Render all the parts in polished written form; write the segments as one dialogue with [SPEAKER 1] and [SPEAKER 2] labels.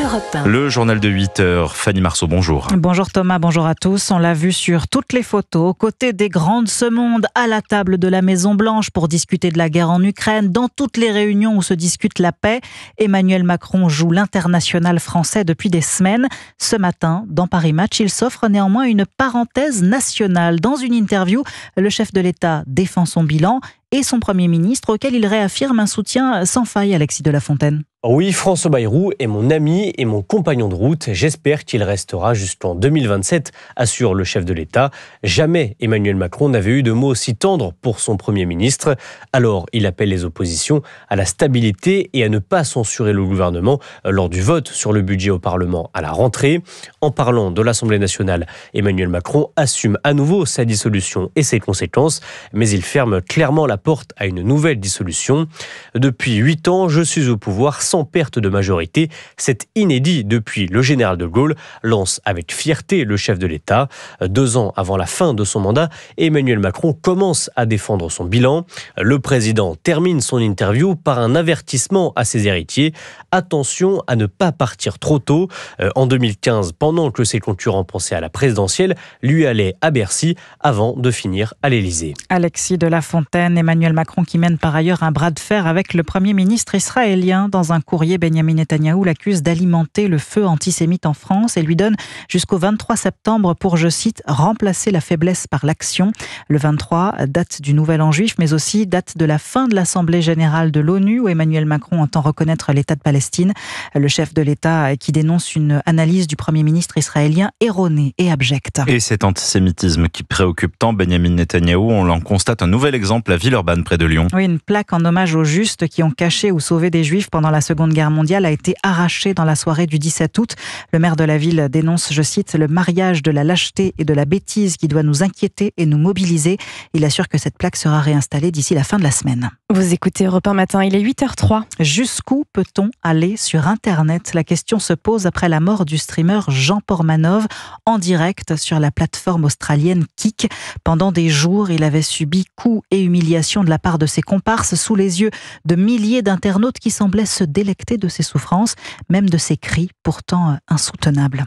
[SPEAKER 1] Europe 1.
[SPEAKER 2] Le journal de 8h, Fanny Marceau, bonjour.
[SPEAKER 3] Bonjour Thomas, bonjour à tous. On l'a vu sur toutes les photos, aux côtés des grands de ce monde, à la table de la Maison Blanche pour discuter de la guerre en Ukraine, dans toutes les réunions où se discute la paix. Emmanuel Macron joue l'international français depuis des semaines. Ce matin, dans Paris Match, il s'offre néanmoins une parenthèse nationale. Dans une interview, le chef de l'État défend son bilan et son Premier ministre, auquel il réaffirme un soutien sans faille, Alexis de La Fontaine.
[SPEAKER 4] Oui, François Bayrou est mon ami et mon compagnon de route. J'espère qu'il restera jusqu'en 2027, assure le chef de l'État. Jamais Emmanuel Macron n'avait eu de mots si tendres pour son Premier ministre. Alors, il appelle les oppositions à la stabilité et à ne pas censurer le gouvernement lors du vote sur le budget au Parlement à la rentrée. En parlant de l'Assemblée nationale, Emmanuel Macron assume à nouveau sa dissolution et ses conséquences, mais il ferme clairement la porte à une nouvelle dissolution. Depuis 8 ans, je suis au pouvoir sans perte de majorité. C'est inédit depuis le général de Gaulle, lance avec fierté le chef de l'État. 2 ans avant la fin de son mandat, Emmanuel Macron commence à défendre son bilan. Le président termine son interview par un avertissement à ses héritiers. Attention à ne pas partir trop tôt. En 2015, pendant que ses concurrents pensaient à la présidentielle, lui allait à Bercy avant de finir à l'Élysée.
[SPEAKER 3] Alexis de La Fontaine, Emmanuel Macron qui mène par ailleurs un bras de fer avec le Premier ministre israélien. Dans un courrier, Benjamin Netanyahou l'accuse d'alimenter le feu antisémite en France et lui donne jusqu'au 23 septembre pour, je cite, remplacer la faiblesse par l'action. Le 23, date du Nouvel An juif, mais aussi date de la fin de l'Assemblée générale de l'ONU où Emmanuel Macron entend reconnaître l'État de Palestine. Le chef de l'État qui dénonce une analyse du Premier ministre israélien erronée et abjecte.
[SPEAKER 2] Et cet antisémitisme qui préoccupe tant Benjamin Netanyahou, on en constate un nouvel exemple à Villeurbanne, près de Lyon.
[SPEAKER 3] Oui, une plaque en hommage aux Justes qui ont caché ou sauvé des Juifs pendant la Seconde Guerre mondiale a été arrachée dans la soirée du 17 août. Le maire de la ville dénonce, je cite, le mariage de la lâcheté et de la bêtise qui doit nous inquiéter et nous mobiliser. Il assure que cette plaque sera réinstallée d'ici la fin de la semaine.
[SPEAKER 1] Vous écoutez Europe 1 matin, il est 8h03.
[SPEAKER 3] Jusqu'où peut-on aller sur Internet ? La question se pose après la mort du streamer Jean Portmanov en direct sur la plateforme australienne Kik. Pendant des jours, il avait subi coups et humiliations de la part de ses comparses sous les yeux de milliers d'internautes qui semblaient se délecter de ses souffrances, même de ses cris pourtant insoutenables.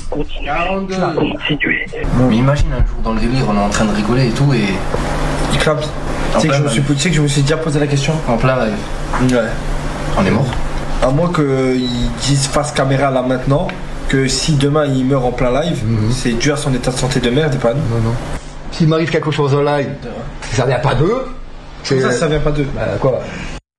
[SPEAKER 5] Continue. Mais imagine un jour dans le délire, on est en train de rigoler et tout et...
[SPEAKER 6] Il crame. Tu sais que je me suis déjà posé la question.
[SPEAKER 5] En plein live.
[SPEAKER 6] Ouais.
[SPEAKER 5] On est mort.
[SPEAKER 6] À moins qu'ils disent face caméra là maintenant, que si demain il meurt en plein live, c'est dû à son état de santé de merde et pas nous.
[SPEAKER 5] Non.
[SPEAKER 7] S'il m'arrive quelque chose en live, ça vient pas d'eux.
[SPEAKER 6] Ça vient pas d'eux.
[SPEAKER 7] Quoi ?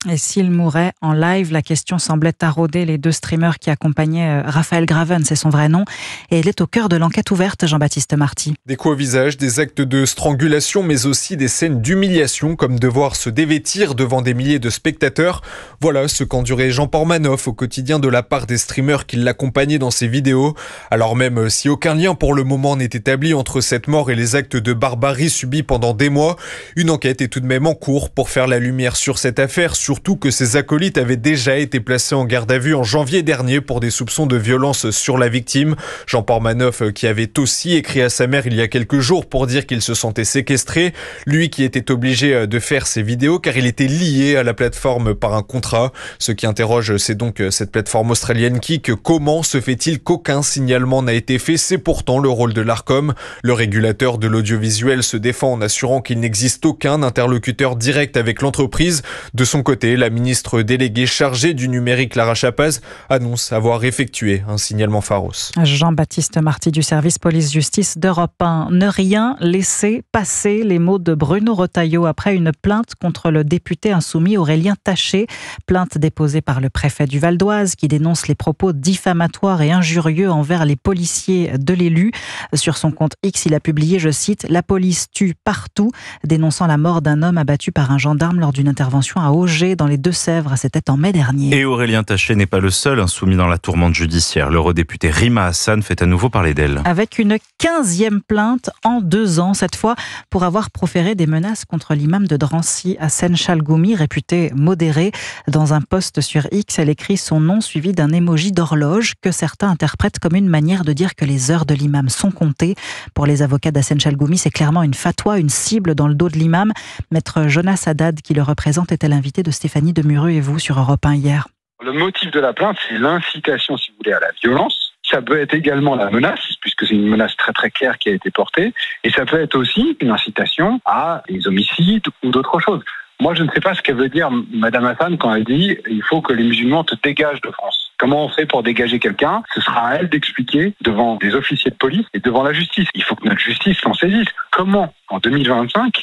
[SPEAKER 3] Et s'il mourait en live, la question semblait tarauder les 2 streamers qui accompagnaient Raphaël Graven, c'est son vrai nom, et elle est au cœur de l'enquête ouverte, Jean-Baptiste Marty.
[SPEAKER 8] Des coups au visage, des actes de strangulation, mais aussi des scènes d'humiliation, comme devoir se dévêtir devant des milliers de spectateurs. Voilà ce qu'endurait Jean Portmanov au quotidien de la part des streamers qui l'accompagnaient dans ses vidéos. Alors même si aucun lien pour le moment n'est établi entre cette mort et les actes de barbarie subis pendant des mois, une enquête est tout de même en cours pour faire la lumière sur cette affaire, surtout que ses acolytes avaient déjà été placés en garde à vue en janvier dernier pour des soupçons de violence sur la victime. Jean Portmanov qui avait aussi écrit à sa mère il y a quelques jours pour dire qu'il se sentait séquestré, lui qui était obligé de faire ses vidéos car il était lié à la plateforme par un contrat. Ce qui interroge, c'est donc cette plateforme australienne Kik. Comment se fait-il qu'aucun signalement n'a été fait ? C'est pourtant le rôle de l'Arcom. Le régulateur de l'audiovisuel se défend en assurant qu'il n'existe aucun interlocuteur direct avec l'entreprise. De son côté, la ministre déléguée chargée du numérique, Lara Chapaz, annonce avoir effectué un signalement Pharos.
[SPEAKER 3] Jean-Baptiste Marty du service police-justice d'Europe 1. Ne rien laisser passer, les mots de Bruno Retailleau après une plainte contre le député insoumis Aurélien Taché. Plainte déposée par le préfet du Val d'Oise qui dénonce les propos diffamatoires et injurieux envers les policiers de l'élu. Sur son compte X, il a publié, je cite, « La police tue partout », dénonçant la mort d'un homme abattu par un gendarme lors d'une intervention à Auger Saint-Mandé dans les Deux-Sèvres. C'était en mai dernier.
[SPEAKER 2] Et Aurélien Taché n'est pas le seul insoumis dans la tourmente judiciaire. L'eurodéputée Rima Hassan fait à nouveau parler d'elle.
[SPEAKER 3] Avec une 15e plainte en 2 ans, cette fois pour avoir proféré des menaces contre l'imam de Drancy, Hassen Chalgoumi, réputé modéré. Dans un post sur X, elle écrit son nom suivi d'un emoji d'horloge que certains interprètent comme une manière de dire que les heures de l'imam sont comptées. Pour les avocats d'Hassen Chalgoumi, c'est clairement une fatwa, une cible dans le dos de l'imam. Maître Jonas Haddad, qui le représente, était l'invité de Stéphanie Demureux et vous sur Europe 1 hier.
[SPEAKER 9] Le motif de la plainte, c'est l'incitation, si vous voulez, à la violence. Ça peut être également la menace, puisque c'est une menace très très claire qui a été portée. Et ça peut être aussi une incitation à des homicides ou d'autres choses. Moi, je ne sais pas ce qu'elle veut dire, Madame Hassan, quand elle dit « il faut que les musulmans te dégagent de France ». Comment on fait pour dégager quelqu'un ? Ce sera à elle d'expliquer devant des officiers de police et devant la justice. Il faut que notre justice s'en saisisse. Comment, en 2025,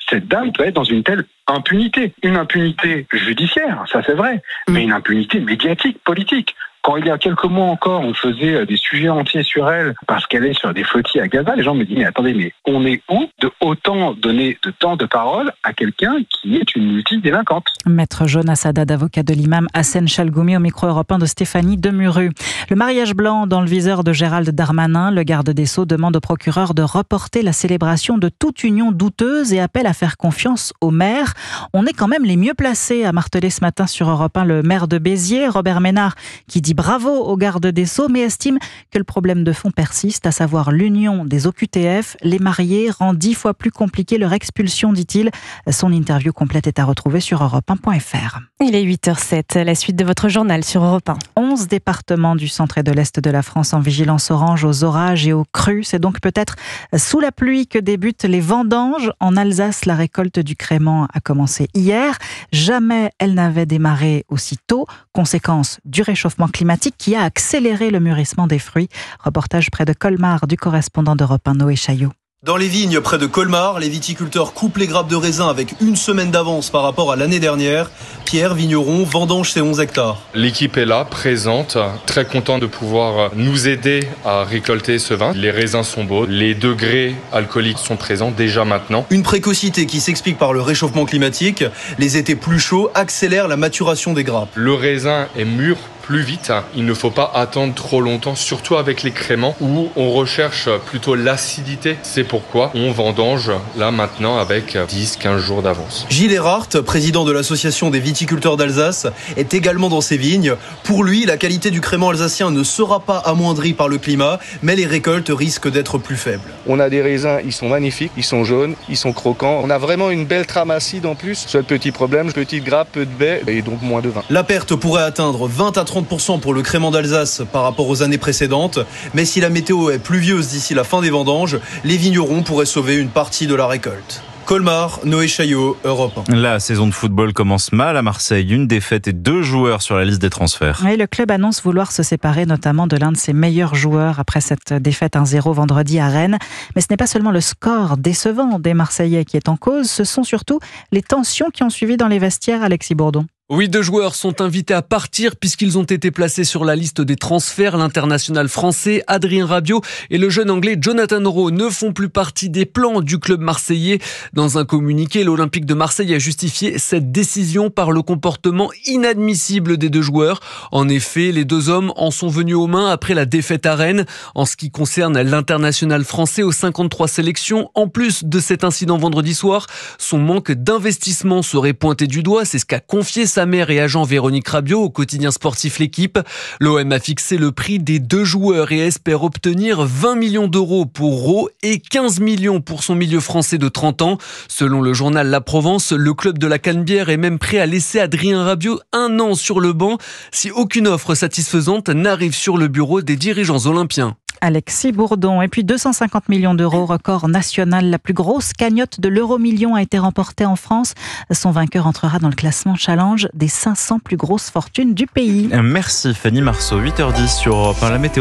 [SPEAKER 9] cette dame peut être dans une telle impunité ? Une impunité judiciaire, ça c'est vrai, mais une impunité médiatique, politique. Quand il y a quelques mois encore, on faisait des sujets entiers sur elle parce qu'elle est sur des flottilles à Gaza, les gens me disent « mais attendez, mais on est où de autant donner de temps de parole à quelqu'un qui est une multidélinquante ?»
[SPEAKER 3] Maître Jonas Haddad, avocat de l'imam Hassen Chalgoumi, au micro européen de Stéphanie Demureux. Le mariage blanc dans le viseur de Gérald Darmanin. Le garde des Sceaux demande au procureur de reporter la célébration de toute union douteuse et appelle à faire confiance aux maires. On est quand même les mieux placés, a martelé ce matin sur Europe 1 le maire de Béziers, Robert Ménard, qui dit bravo au garde des Sceaux, mais estime que le problème de fond persiste, à savoir l'union des OQTF. Les mariés rend 10 fois plus compliqué leur expulsion, dit-il. Son interview complète est à retrouver sur europe1.fr.
[SPEAKER 1] Il est 8h07, la suite de votre journal sur Europe 1.
[SPEAKER 3] 11 départements du centre et de l'est de la France en vigilance orange aux orages et aux crues. C'est donc peut-être sous la pluie que débutent les vendanges. En Alsace, la récolte du crément a commencé hier. Jamais elle n'avait démarré aussi tôt. Conséquence du réchauffement climatique qui a accéléré le mûrissement des fruits. Reportage près de Colmar du correspondant d'Europe 1, Noé Chaillot.
[SPEAKER 10] Dans les vignes près de Colmar, les viticulteurs coupent les grappes de raisin avec une semaine d'avance par rapport à l'année dernière. Pierre, vigneron, vendange ses 11 hectares.
[SPEAKER 11] L'équipe est là, présente, très content de pouvoir nous aider à récolter ce vin. Les raisins sont beaux, les degrés alcooliques sont présents déjà maintenant.
[SPEAKER 10] Une précocité qui s'explique par le réchauffement climatique. Les étés plus chauds accélèrent la maturation des grappes.
[SPEAKER 11] Le raisin est mûr plus vite. Il ne faut pas attendre trop longtemps, surtout avec les créments où on recherche plutôt l'acidité. C'est pourquoi on vendange là maintenant avec 10-15 jours d'avance.
[SPEAKER 10] Gilles Erhardt, président de l'association des viticulteurs d'Alsace, est également dans ses vignes. Pour lui, la qualité du crément alsacien ne sera pas amoindrie par le climat, mais les récoltes risquent d'être plus faibles.
[SPEAKER 12] On a des raisins, ils sont magnifiques, ils sont jaunes, ils sont croquants. On a vraiment une belle trame acide en plus. Seul petit problème, petite grappe, peu de baies et donc moins de vin.
[SPEAKER 10] La perte pourrait atteindre 20 à 30% pour le crément d'Alsace par rapport aux années précédentes. Mais si la météo est pluvieuse d'ici la fin des vendanges, les vignerons pourraient sauver une partie de la récolte. Colmar, Noé Chaillot, Europe 1.
[SPEAKER 2] La saison de football commence mal à Marseille. Une défaite et 2 joueurs sur la liste des transferts.
[SPEAKER 3] Et le club annonce vouloir se séparer notamment de l'un de ses meilleurs joueurs après cette défaite 1-0 vendredi à Rennes. Mais ce n'est pas seulement le score décevant des Marseillais qui est en cause, ce sont surtout les tensions qui ont suivi dans les vestiaires, Alexis Bourdon.
[SPEAKER 13] Oui, 2 joueurs sont invités à partir puisqu'ils ont été placés sur la liste des transferts. L'international français Adrien Rabiot et le jeune anglais Jonathan Rowe ne font plus partie des plans du club marseillais. Dans un communiqué, l'Olympique de Marseille a justifié cette décision par le comportement inadmissible des 2 joueurs. En effet, les 2 hommes en sont venus aux mains après la défaite à Rennes. En ce qui concerne l'international français aux 53 sélections, en plus de cet incident vendredi soir, son manque d'investissement serait pointé du doigt. C'est ce qu'a confié sa mère et agent Véronique Rabiot au quotidien sportif L'Équipe. L'OM a fixé le prix des 2 joueurs et espère obtenir 20 millions d'euros pour Rowe et 15 millions pour son milieu français de 30 ans. Selon le journal La Provence, le club de la Canebière est même prêt à laisser Adrien Rabiot 1 an sur le banc si aucune offre satisfaisante n'arrive sur le bureau des dirigeants olympiens.
[SPEAKER 3] Alexis Bourdon. Et puis 250 millions d'euros, record national. La plus grosse cagnotte de l'euro-million a été remportée en France. Son vainqueur entrera dans le classement Challenge des 500 plus grosses fortunes du pays.
[SPEAKER 2] Merci Fanny Marceau, 8h10 sur Europe 1, la météo.